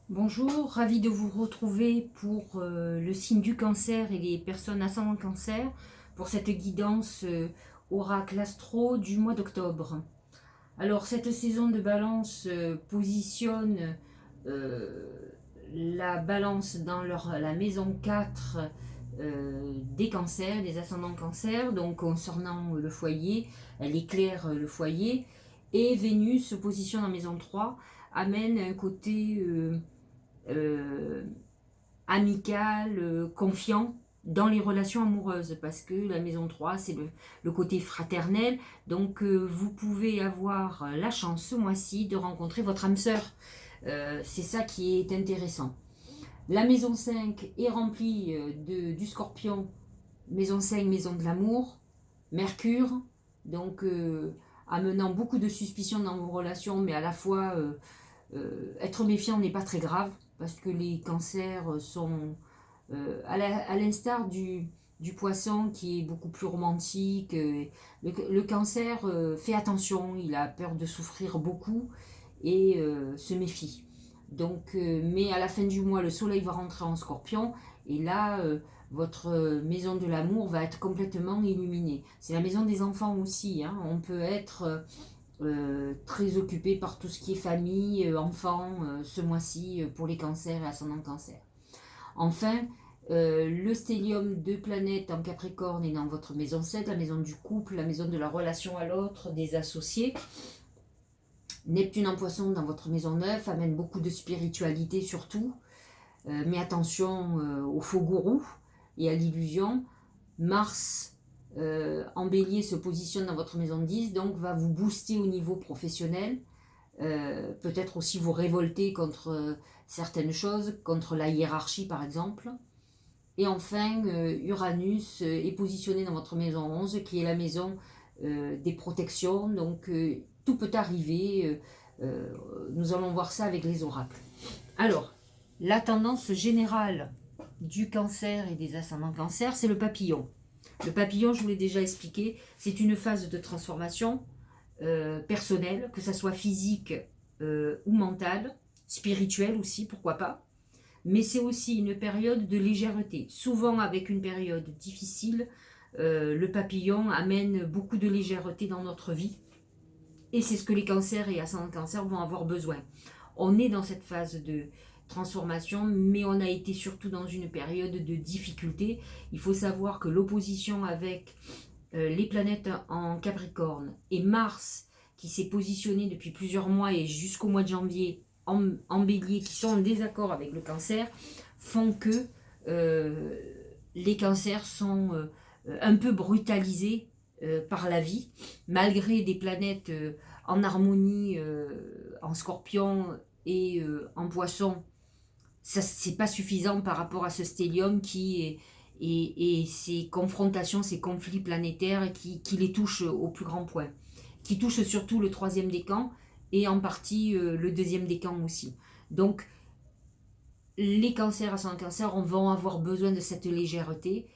Bonjour, ravi de vous retrouver pour le signe du cancer et les personnes ascendant cancer pour cette guidance oracle astro du mois d'octobre. Alors cette saison de balance positionne euh, la balance dans la maison 4 des cancers, des ascendants cancers, donc concernant le foyer, elle éclaire le foyer, et Vénus se positionne en maison 3, amène un côté euh, amical, confiant dans les relations amoureuses, parce que la maison 3 c'est le côté fraternel, donc vous pouvez avoir la chance ce mois-ci de rencontrer votre âme sœur. C'est ça qui est intéressant. La maison 5 est remplie du scorpion, maison 5, maison de l'amour, Mercure, donc amenant beaucoup de suspicions dans vos relations, mais à la fois être méfiant n'est pas très grave, parce que les cancers sont, à l'instar du poisson qui est beaucoup plus romantique, le cancer fait attention, il a peur de souffrir beaucoup et se méfie. Donc, mais à la fin du mois, le soleil va rentrer en scorpion et là, votre maison de l'amour va être complètement illuminée. C'est la maison des enfants aussi, hein. On peut être très occupé par tout ce qui est famille, enfants, ce mois-ci pour les cancers et ascendant cancer. Enfin, le stellium de planètes en Capricorne est dans votre maison 7, la maison du couple, la maison de la relation à l'autre, des associés. Neptune en poisson dans votre maison 9 amène beaucoup de spiritualité surtout, mais attention aux faux gourous et à l'illusion. Mars en bélier se positionne dans votre maison 10, donc va vous booster au niveau professionnel, peut-être aussi vous révolter contre certaines choses, contre la hiérarchie par exemple. Et enfin, Uranus est positionné dans votre maison 11, qui est la maison des protections, donc tout peut arriver, nous allons voir ça avec les oracles. Alors, la tendance générale du cancer et des ascendants cancer, c'est le papillon. Le papillon, je vous l'ai déjà expliqué, c'est une phase de transformation personnelle, que ça soit physique ou mentale, spirituelle aussi, pourquoi pas. Mais c'est aussi une période de légèreté. Souvent, avec une période difficile, le papillon amène beaucoup de légèreté dans notre vie. Et c'est ce que les cancers et ascendants cancers vont avoir besoin. On est dans cette phase de transformation, mais on a été surtout dans une période de difficulté. Il faut savoir que l'opposition avec les planètes en Capricorne et Mars, qui s'est positionné depuis plusieurs mois et jusqu'au mois de janvier en bélier, qui sont en désaccord avec le cancer, font que euh, les cancers sont un peu brutalisés par la vie, malgré des planètes en harmonie en scorpion et en poisson. Ça, c'est pas suffisant par rapport à ce stellium qui est et ces confrontations, ces conflits planétaires qui les touchent au plus grand point, qui touchent surtout le troisième décan et en partie le deuxième décan aussi. Donc les cancers à son cancer vont avoir besoin de cette légèreté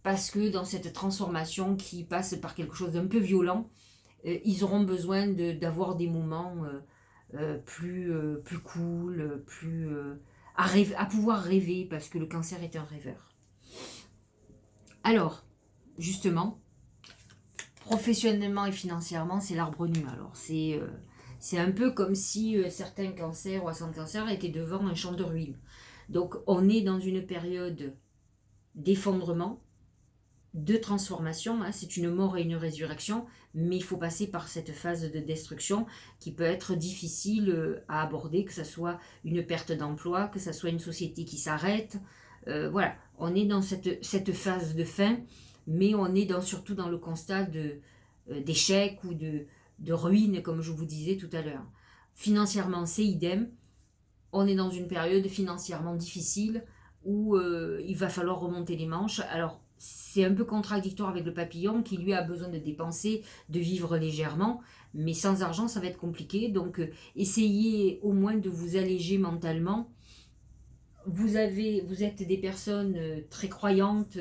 parce que dans cette transformation qui passe par quelque chose d'un peu violent, ils auront besoin d'avoir des moments plus cool, à pouvoir rêver parce que le cancer est un rêveur. Alors, justement, professionnellement et financièrement, c'est l'arbre nu. Alors, c'est un peu comme si certains cancers ou ascendants cancers étaient devant un champ de ruines. Donc, on est dans une période d'effondrement, de transformation, hein, c'est une mort et une résurrection, mais il faut passer par cette phase de destruction qui peut être difficile à aborder, que ce soit une perte d'emploi, que ce soit une société qui s'arrête. Voilà, on est dans cette phase de fin, mais on est surtout dans le constat d'échec ou de ruine, comme je vous disais tout à l'heure. Financièrement, c'est idem. On est dans une période financièrement difficile où il va falloir remonter les manches. Alors, c'est un peu contradictoire avec le papillon qui lui a besoin de dépenser, de vivre légèrement, mais sans argent ça va être compliqué. Donc essayez au moins de vous alléger mentalement. Vous êtes des personnes très croyantes,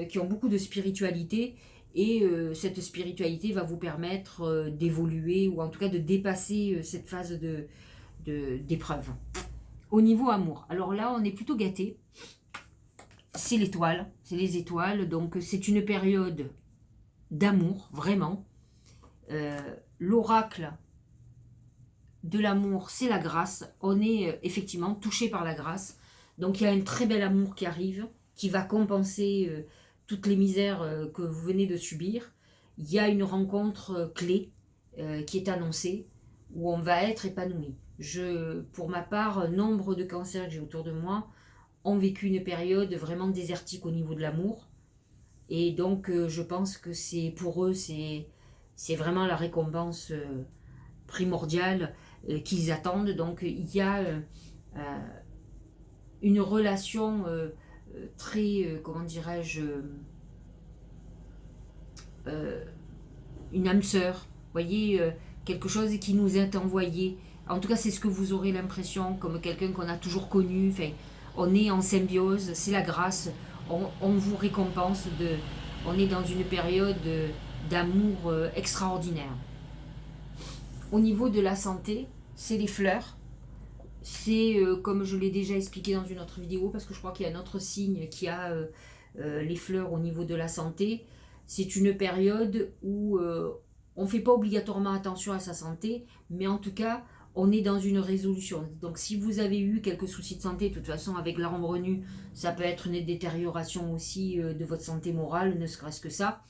qui ont beaucoup de spiritualité, et cette spiritualité va vous permettre d'évoluer ou en tout cas de dépasser cette phase d'épreuve. Au niveau amour, alors là, on est plutôt gâté. C'est l'étoile, c'est les étoiles. Donc, c'est une période d'amour, vraiment. L'oracle de l'amour, c'est la grâce. On est effectivement touché par la grâce. Donc, il y a un très bel amour qui arrive, qui va compenser toutes les misères que vous venez de subir. Il y a une rencontre clé qui est annoncée, où on va être épanoui. Pour ma part, nombre de cancers que j'ai autour de moi ont vécu une période vraiment désertique au niveau de l'amour. Et donc, je pense que c'est pour eux, c'est vraiment la récompense primordiale qu'ils attendent. Donc, il y a une relation très, comment dirais-je, une âme sœur. Vous voyez, quelque chose qui nous est envoyé. En tout cas, c'est ce que vous aurez l'impression, comme quelqu'un qu'on a toujours connu. Enfin, on est en symbiose, c'est la grâce. On vous récompense on est dans une période d'amour extraordinaire. Au niveau de la santé, c'est les fleurs. C'est, comme je l'ai déjà expliqué dans une autre vidéo, parce que je crois qu'il y a un autre signe qui a les fleurs au niveau de la santé. C'est une période où on ne fait pas obligatoirement attention à sa santé, mais en tout cas, on est dans une résolution. Donc si vous avez eu quelques soucis de santé, de toute façon, avec l'arbre nu, ça peut être une détérioration aussi de votre santé morale, ne serait-ce que ça.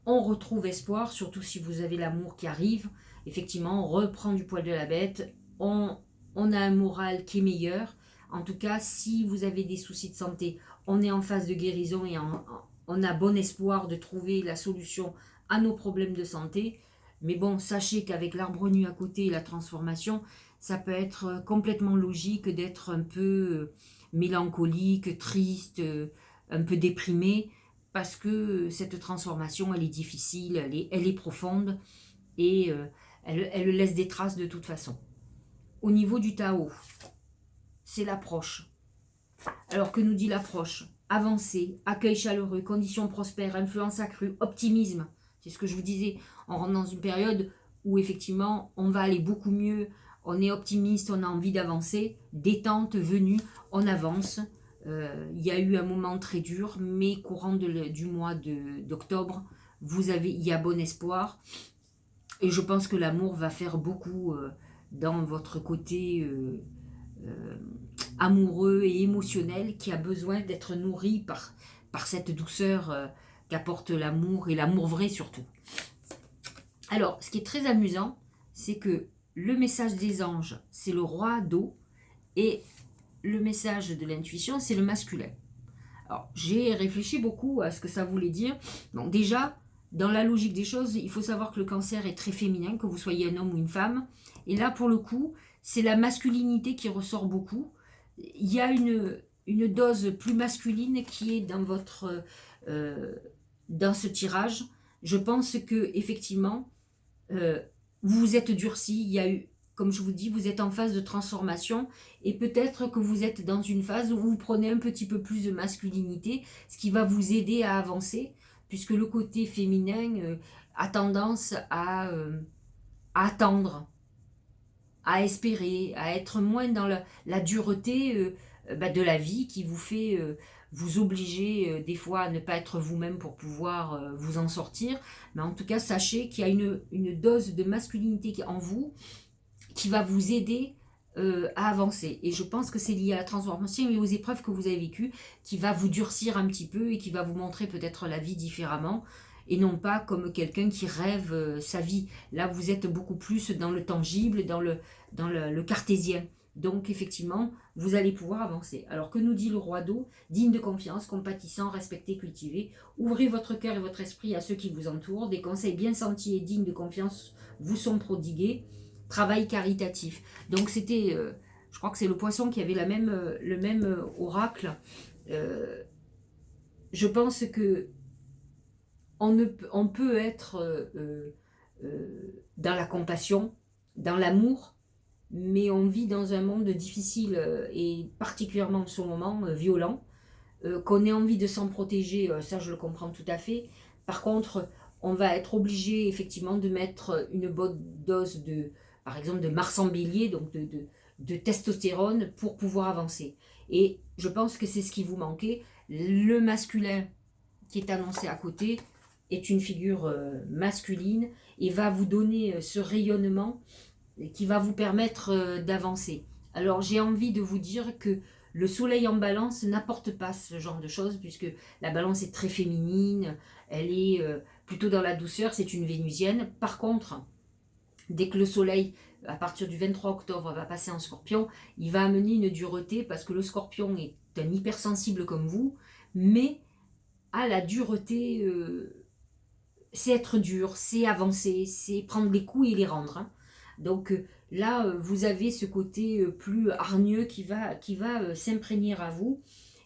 On retrouve espoir, surtout si vous avez l'amour qui arrive. Effectivement, on reprend du poil de la bête, on a un moral qui est meilleur. En tout cas, si vous avez des soucis de santé, on est en phase de guérison et on a bon espoir de trouver la solution à nos problèmes de santé. Mais bon, sachez qu'avec l'arbre nu à côté et la transformation, ça peut être complètement logique d'être un peu mélancolique, triste, un peu déprimé, parce que cette transformation, elle est difficile, elle est profonde, et elle laisse des traces de toute façon. Au niveau du Tao, c'est l'approche. Alors que nous dit l'approche? Avancée, accueil chaleureux, conditions prospères, influence accrue, optimisme. C'est ce que je vous disais. On rentre dans une période où effectivement on va aller beaucoup mieux, on est optimiste, on a envie d'avancer, détente venue, on avance. Il y a eu un moment très dur, mais courant du mois d'octobre, il y a bon espoir. Et je pense que l'amour va faire beaucoup dans votre côté amoureux et émotionnel qui a besoin d'être nourri par cette douceur qu'apporte l'amour, et l'amour vrai surtout. Alors, ce qui est très amusant, c'est que le message des anges, c'est le roi d'eau, et le message de l'intuition, c'est le masculin. Alors, j'ai réfléchi beaucoup à ce que ça voulait dire. Donc déjà, dans la logique des choses, il faut savoir que le cancer est très féminin, que vous soyez un homme ou une femme. Et là, pour le coup, c'est la masculinité qui ressort beaucoup. Il y a une dose plus masculine qui est dans ce tirage. Je pense que effectivement, vous vous êtes durci. Il y a eu, comme je vous dis, vous êtes en phase de transformation, et peut-être que vous êtes dans une phase où vous prenez un petit peu plus de masculinité, ce qui va vous aider à avancer, puisque le côté féminin a tendance à attendre, à espérer, à être moins dans la dureté de la vie qui vous fait vous obliger des fois à ne pas être vous-même pour pouvoir vous en sortir. Mais en tout cas, sachez qu'il y a une dose de masculinité en vous qui va vous aider à avancer. Et je pense que c'est lié à la transformation et aux épreuves que vous avez vécues, qui va vous durcir un petit peu et qui va vous montrer peut-être la vie différemment, et non pas comme quelqu'un qui rêve sa vie. Là, vous êtes beaucoup plus dans le tangible, dans le cartésien. Donc, effectivement, vous allez pouvoir avancer. Alors, que nous dit le roi d'eau? Digne de confiance, compatissant, respecté, cultivé. Ouvrez votre cœur et votre esprit à ceux qui vous entourent. Des conseils bien sentis et dignes de confiance vous sont prodigués. Travail caritatif. Donc, c'était, je crois que c'est le poisson qui avait le même oracle. Je pense que on peut être dans la compassion, dans l'amour, mais on vit dans un monde difficile et particulièrement en ce moment violent, qu'on ait envie de s'en protéger, ça je le comprends tout à fait. Par contre, on va être obligé effectivement de mettre une bonne dose par exemple de Mars en bélier, donc de testostérone pour pouvoir avancer. Et je pense que c'est ce qui vous manquait. Le masculin qui est annoncé à côté est une figure masculine et va vous donner ce rayonnement qui va vous permettre d'avancer. Alors j'ai envie de vous dire que le soleil en balance n'apporte pas ce genre de choses, puisque la balance est très féminine, elle est plutôt dans la douceur, c'est une vénusienne. Par contre, dès que le soleil, à partir du 23 octobre, va passer en scorpion, il va amener une dureté, parce que le scorpion est un hypersensible comme vous, mais à la dureté, c'est être dur, c'est avancer, c'est prendre les coups et les rendre. Hein. Donc là, vous avez ce côté plus hargneux qui va s'imprégner à vous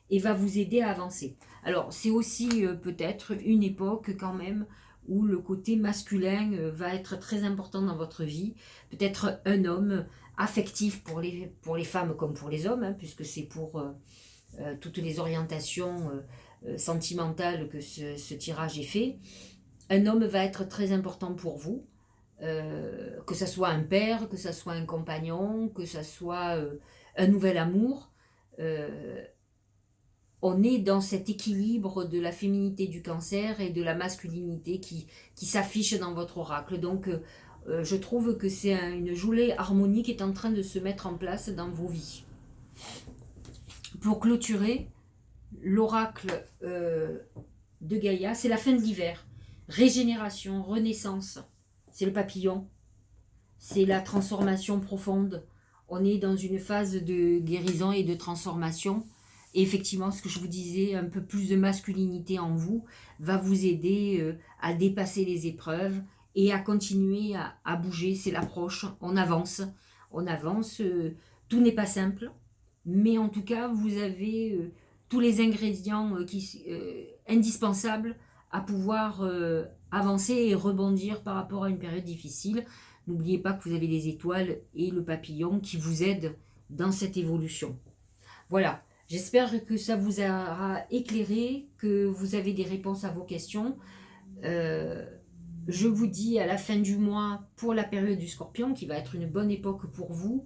et va vous aider à avancer. Alors, c'est aussi peut-être une époque quand même où le côté masculin va être très important dans votre vie. Peut-être un homme affectif pour les femmes comme pour les hommes, hein, puisque c'est pour toutes les orientations sentimentales que ce tirage est fait. Un homme va être très important pour vous, que ce soit un père, que ce soit un compagnon, que ce soit un nouvel amour. Euh, on est dans cet équilibre de la féminité du cancer et de la masculinité qui s'affiche dans votre oracle. Donc je trouve que c'est une jolie harmonie qui est en train de se mettre en place dans vos vies. Pour clôturer, l'oracle de Gaïa, c'est la fin de l'hiver. Régénération, renaissance, c'est le papillon, c'est la transformation profonde. On est dans une phase de guérison et de transformation. Et effectivement, ce que je vous disais, un peu plus de masculinité en vous va vous aider à dépasser les épreuves et à continuer à bouger. C'est l'approche, on avance, on avance. Tout n'est pas simple, mais en tout cas, vous avez tous les ingrédients indispensables à pouvoir avancer et rebondir par rapport à une période difficile. N'oubliez pas que vous avez les étoiles et le papillon qui vous aident dans cette évolution. Voilà, j'espère que ça vous aura éclairé, que vous avez des réponses à vos questions. Je vous dis à la fin du mois pour la période du Scorpion, qui va être une bonne époque pour vous.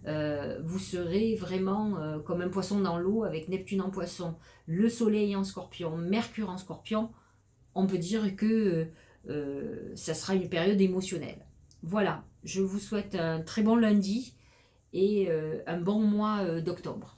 Vous serez vraiment comme un poisson dans l'eau avec Neptune en poisson, le soleil en scorpion, Mercure en scorpion. On peut dire que ça sera une période émotionnelle. Voilà, je vous souhaite un très bon lundi et un bon mois d'octobre.